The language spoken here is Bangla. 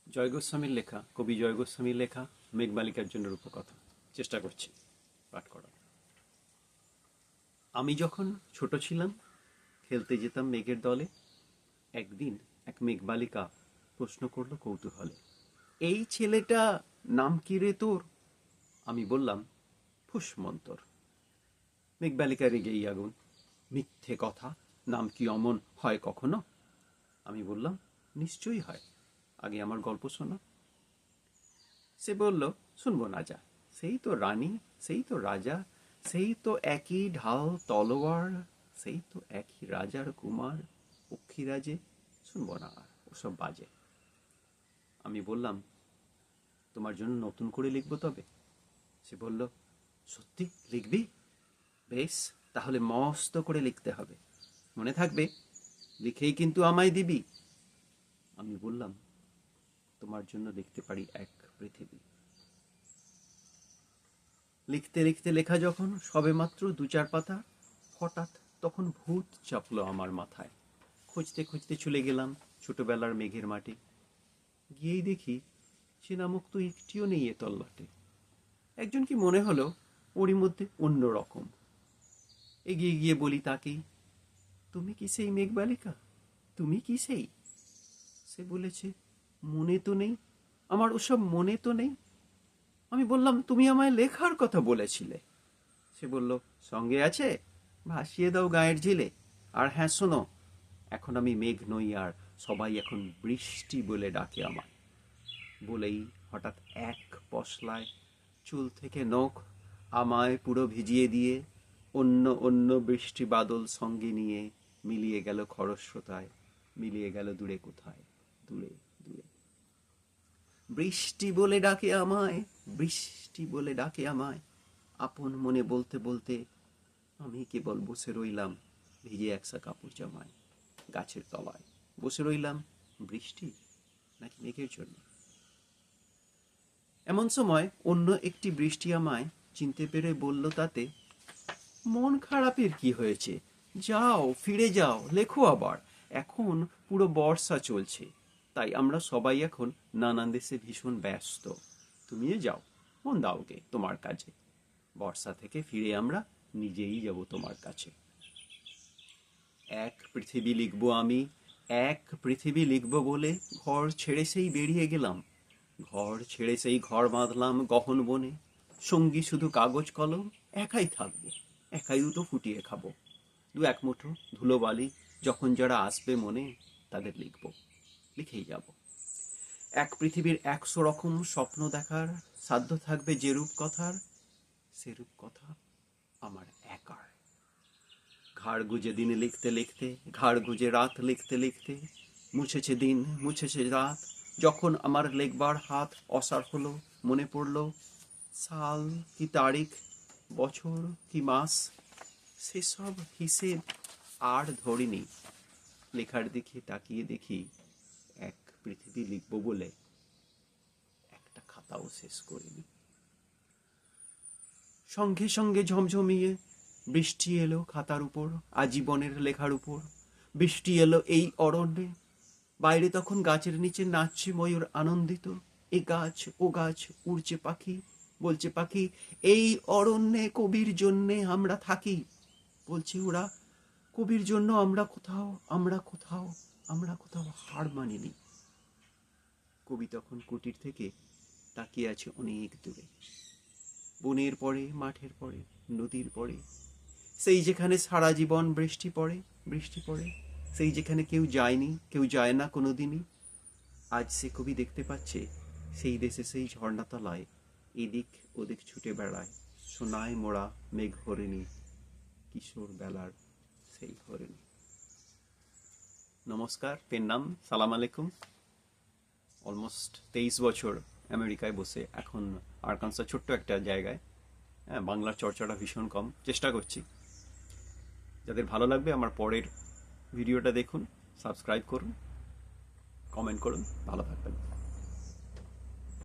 জয় গোস্বামীর লেখা, কবি জয় গোস্বামীর লেখা মেঘমালিকার জন্য রূপকথা চেষ্টা করছি পাঠ করার। আমি যখন ছোট ছিলাম, খেলতে যেতাম মেঘের দলে। একদিন এক মেঘবালিকা প্রশ্ন করলো কৌতূহলে, এই ছেলেটা নাম কি রে তোর? আমি বললাম, ফুসমন্তর। মেঘবালিকা রেগেই আগুন, মিথ্যে কথা, নাম কি অমন হয় কখনো? আমি বললাম, নিশ্চয়ই হয়, আগে আমার গল্প শোনো। সে বলল, শুনবো না যা, সেই তো রানী, সেই তো রাজা, সেই তো একই ঢাল তলোয়ার, সেই তো একই রাজার কুমার, পক্ষীরাজে, শুনবো না আর ওসব বাজে। আমি বললাম, তোমার জন্য নতুন করে লিখবো তবে? সে বলল, সত্যি লিখবি? বেশ, তাহলে মস্ত করে লিখতে হবে, মনে থাকবে, লিখেই কিন্তু আমায় দিবি। আমি বললাম, তোমার জন্য লিখতে পারি এক পৃথিবী। লিখতে লিখতে লেখা যখন সবেমাত্র ২-৪ পাতা, হঠাৎ তখন ভূত চাপলো আমার মাথায়। খুঁজতে খুঁজতে চলে গেলাম ছোটবেলার মেঘের মাঠে। গিয়েই দেখি সে নামক তো একটিও নেই এ তল্লাটে। একজন কি মনে হলো ওরই মধ্যে অন্য রকম। এগিয়ে গিয়ে বলি তাকেই, তুমি কি সেই মেঘবালিকা? তুমি কি সেই? সে বলেছে, মনে তো নেই, আমার ওসব মনে তো নেই। আমি বললাম, তুমি আমায় লেখার কথা বলেছিলে। সে বলল, সঙ্গে আছে, ভাসিয়ে দাও গায়ের ঝিলে। আর হ্যাঁ শোনো, এখন আমি মেঘ নই আর, সবাই এখন বৃষ্টি বলে ডাকে আমায়। বলেই হঠাৎ এক পশলায় চুল থেকে নখ আমায় পুরো ভিজিয়ে দিয়ে অন্য অন্য বৃষ্টি বাদল সঙ্গে নিয়ে মিলিয়ে গেল খরস্রোতায়, মিলিয়ে গেল দূরে কোথায়, দূরে দূরে। বৃষ্টি বলে ডাকে আমায়, বৃষ্টি বলে ডাকে আমায়, আপন মনে বলতে বলতে আমি কেবল বসে রইলাম ভিজে একসা কাপড় জামায়। গাছের তলায় বসে রইলাম, বৃষ্টি নাকি মেঘের জন্য। এমন সময় অন্য একটি বৃষ্টি আমায় চিনতে পেরে বলল তাতে, মন খারাপের কি হয়েছে, যাও ফিরে যাও, লেখো আবার, এখন পুরো বর্ষা চলছে, তাই আমরা সবাই এখন নানান দেশে ভীষণ ব্যস্ত। তুমিও যাও, মন দাওগে তোমার কাজে, বর্ষা থেকে ফিরে আমরা নিজেই যাব তোমার কাছে। এক পৃথিবী লিখব আমি, এক পৃথিবী লিখব বলে ঘর ছেড়ে সেই বেরিয়ে গেলাম। ঘর ছেড়ে সেই ঘর বাঁধলাম গহন বনে, সঙ্গী শুধু কাগজ কলম, একাই থাকবো, একাই দুটো ফুটিয়ে খাবো। ২-১ মুঠো ধুলোবালি যখন যারা আসবে মনে, তাদের লিখব, লিখেই যাব। এক পৃথিবীর ১০০ রকম স্বপ্ন দেখার সাধ্য থাকবে যে রূপ কথার, সেরূপ কথা আমার একার। ঘাড় গুজে দিন লিখতে লিখতে, ঘাড় গুজে রাত লিখতে লিখতে, মুছেছে দিন মুছেছে রাত, যখন আমার লেখবার হাত অসাড় হলো, মনে পড়ল সাল কি তারিখ, বছর কি মাস, সেসব হিসেব আর ধরিনি। লেখার দিকে তাকিয়ে দেখি এক পৃথিবী লিখব বলে একটা খাতাও শেষ করিনি। সঙ্গে সঙ্গে ঝমঝমিয়ে বৃষ্টি এলো খাতার উপর, আজীবনের লেখার উপর। বৃষ্টি এলো এই অরণ্যে, বাইরে তখন গাছের নিচে নাচছে ময়ূর আনন্দিত। এ গাছ ও গাছ, উড়ছে পাখি, বলছে পাখি, এই অরণ্যে কবির জন্যে আমরা থাকি। বলছে ওরা, কবির জন্য আমরা কোথাও, আমরা কোথাও, আমরা কোথাও হার মানিনি। কবি তখন কুটির থেকে তাকিয়ে আছে অনেক দূরে, বনের পরে, মাঠের পরে, নদীর পরে, সেই যেখানে সারা জীবন বৃষ্টি পড়ে, বৃষ্টি পড়ে, সেই যেখানে কেউ যায়নি, কেউ যায় না কোনোদিনই। আজ সে কবি দেখতে পাচ্ছে সেই দেশে সেই ঝর্ণাতলায় এদিক ওদিক ছুটে বেড়ায় সোনায় মোড়া মেঘ হরিণী, কিশোর বেলার সেই হরিণী। নমস্কার, পেন নাম সালাম আলাইকুম। অলমোস্ট 23 বছর আমেরিকায় বসে এখন আরকানসা ছোট্ট একটা জায়গায়, হ্যাঁ, বাংলার চর্চাটা ভীষণ কম, চেষ্টা করছি। যাদের ভালো লাগবে আমার পরের ভিডিওটা দেখুন, সাবস্ক্রাইব করুন, কমেন্ট করুন, ভালো থাকবেন।